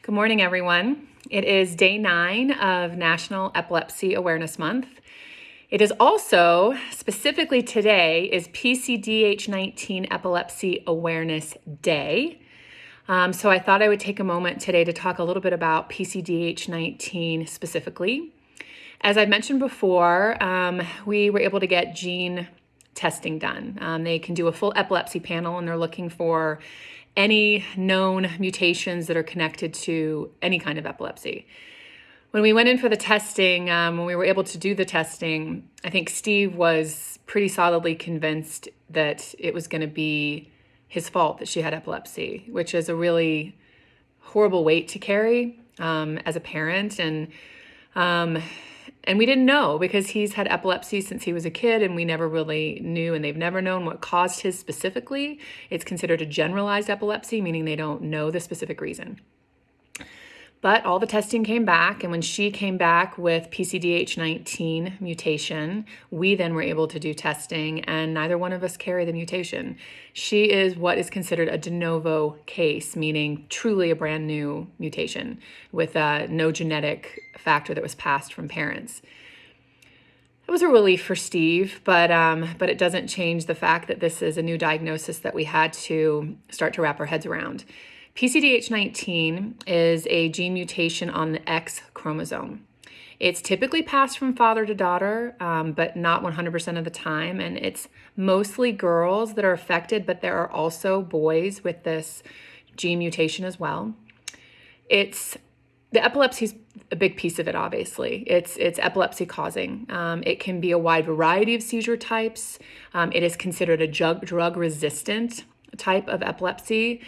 Good morning, everyone. It is day 9 of National Epilepsy Awareness Month. It is also, specifically today, is PCDH19 Epilepsy Awareness Day. So I thought I would take a moment today to talk a little bit about PCDH19 specifically. As I mentioned before, we were able to get gene testing done. They can do a full epilepsy panel, and they're looking for any known mutations that are connected to any kind of epilepsy. When we went in for the testing, when we were able to do the testing, I think Steve was pretty solidly convinced that it was going to be his fault that she had epilepsy, which is a really horrible weight to carry as a parent. And we didn't know because he's had epilepsy since he was a kid, and we never really knew, and they've never known what caused his specifically. It's considered a generalized epilepsy, meaning they don't know the specific reason. But all the testing came back, and when she came back with PCDH19 mutation, we then were able to do testing, and neither one of us carry the mutation. She is what is considered a de novo case, meaning truly a brand new mutation with no genetic factor that was passed from parents. It was a relief for Steve, but it doesn't change the fact that this is a new diagnosis that we had to start to wrap our heads around. PCDH19 is a gene mutation on the X chromosome. It's typically passed from father to daughter, but not 100% of the time. And it's mostly girls that are affected, but there are also boys with this gene mutation as well. The epilepsy is a big piece of it, obviously. It's epilepsy causing. It can be a wide variety of seizure types. It is considered a drug resistant type of epilepsy,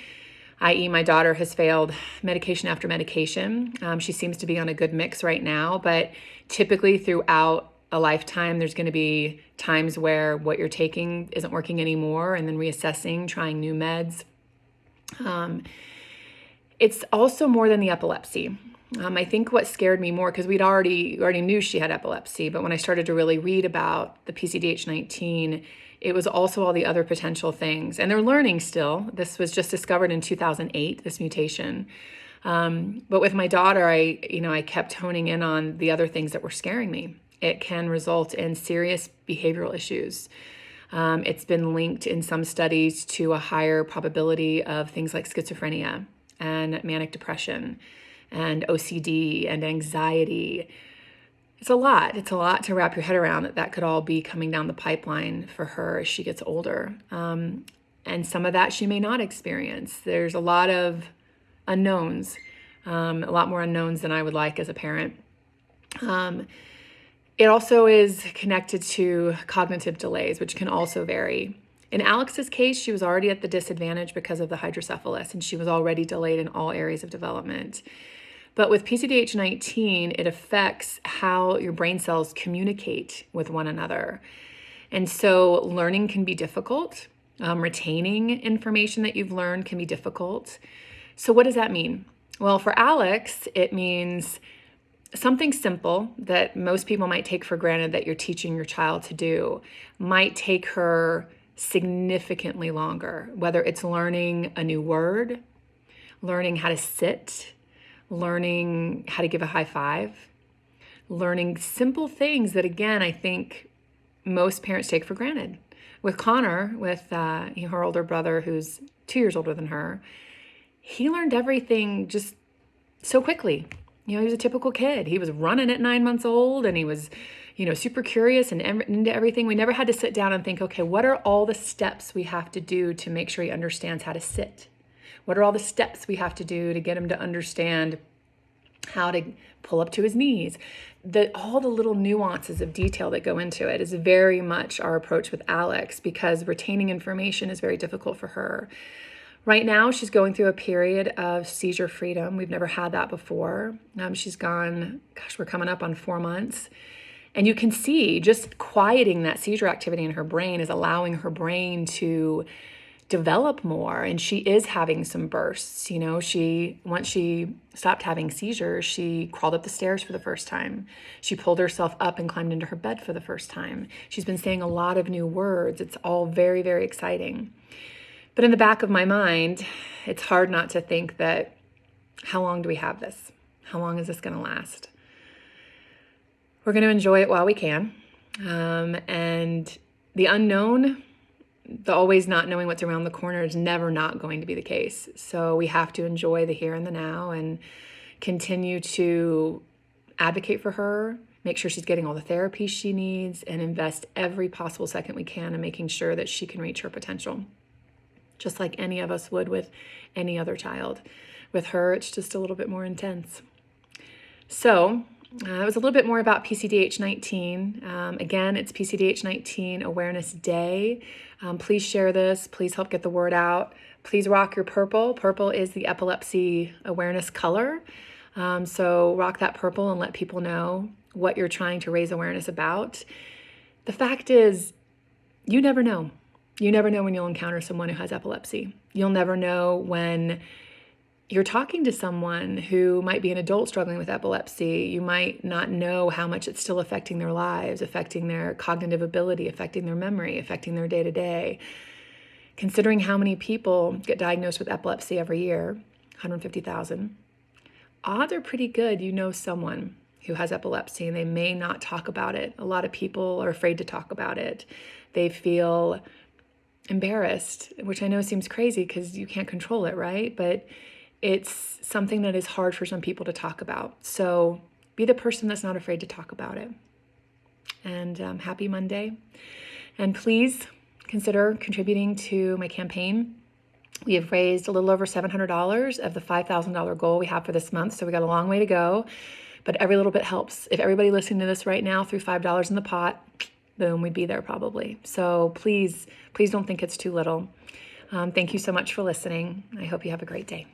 i.e. my daughter has failed medication after medication. She seems to be on a good mix right now, but typically throughout a lifetime, there's going to be times where what you're taking isn't working anymore, and then reassessing, trying new meds. It's also more than the epilepsy. I think what scared me more, because we already knew she had epilepsy, but when I started to really read about the PCDH19, it was also all the other potential things. And they're learning still. This was just discovered in 2008, this mutation. But with my daughter, I kept honing in on the other things that were scaring me. It can result in serious behavioral issues. It's been linked in some studies to a higher probability of things like schizophrenia and manic depression and OCD and anxiety. It's a lot to wrap your head around that could all be coming down the pipeline for her as she gets older. And some of that she may not experience. There's a lot of unknowns, a lot more unknowns than I would like as a parent. It also is connected to cognitive delays, which can also vary. In Alex's case, she was already at the disadvantage because of the hydrocephalus, and she was already delayed in all areas of development. But with PCDH19, it affects how your brain cells communicate with one another. And so learning can be difficult. Retaining information that you've learned can be difficult. So what does that mean? Well, for Alex, it means something simple that most people might take for granted that you're teaching your child to do might take her significantly longer, whether it's learning a new word, learning how to sit, learning how to give a high five, learning simple things that, again, I think most parents take for granted. With Connor, with her older brother, who's 2 years older than her, he learned everything just so quickly. He was a typical kid. He was running at 9 months old, and he was, super curious and into everything. We never had to sit down and think, okay, what are all the steps we have to do to make sure he understands how to sit? What are all the steps we have to do to get him to understand how to pull up to his knees? All the little nuances of detail that go into it is very much our approach with Alex, because retaining information is very difficult for her. Right now, she's going through a period of seizure freedom. We've never had that before. She's gone, we're coming up on 4 months. And you can see just quieting that seizure activity in her brain is allowing her brain to develop more, and she is having some bursts. Once she stopped having seizures, she crawled up the stairs for the first time. She pulled herself up and climbed into her bed for the first time. She's been saying a lot of new words. It's all very, very exciting. But in the back of my mind, it's hard not to think that how long do we have this? How long is this going to last? We're going to enjoy it while we can. And the unknown, the always not knowing what's around the corner, is never not going to be the case. So we have to enjoy the here and the now and continue to advocate for her, make sure she's getting all the therapy she needs, and invest every possible second we can in making sure that she can reach her potential, just like any of us would with any other child. With her, it's just a little bit more intense. So that was a little bit more about PCDH19. Again, it's PCDH19 Awareness Day. Please share this. Please help get the word out. Please rock your purple. Purple is the epilepsy awareness color. So rock that purple and let people know what you're trying to raise awareness about. The fact is, you never know. You never know when you'll encounter someone who has epilepsy. You'll never know when you're talking to someone who might be an adult struggling with epilepsy. You might not know how much it's still affecting their lives, affecting their cognitive ability, affecting their memory, affecting their day-to-day. Considering how many people get diagnosed with epilepsy every year, 150,000, odds are pretty good you know someone who has epilepsy and they may not talk about it. A lot of people are afraid to talk about it. They feel embarrassed, which I know seems crazy because you can't control it, right? But it's something that is hard for some people to talk about. So be the person that's not afraid to talk about it. And happy Monday. And please consider contributing to my campaign. We have raised a little over $700 of the $5,000 goal we have for this month. So we got a long way to go, but every little bit helps. If everybody listening to this right now threw $5 in the pot, boom, we'd be there probably. So please don't think it's too little. Thank you so much for listening. I hope you have a great day.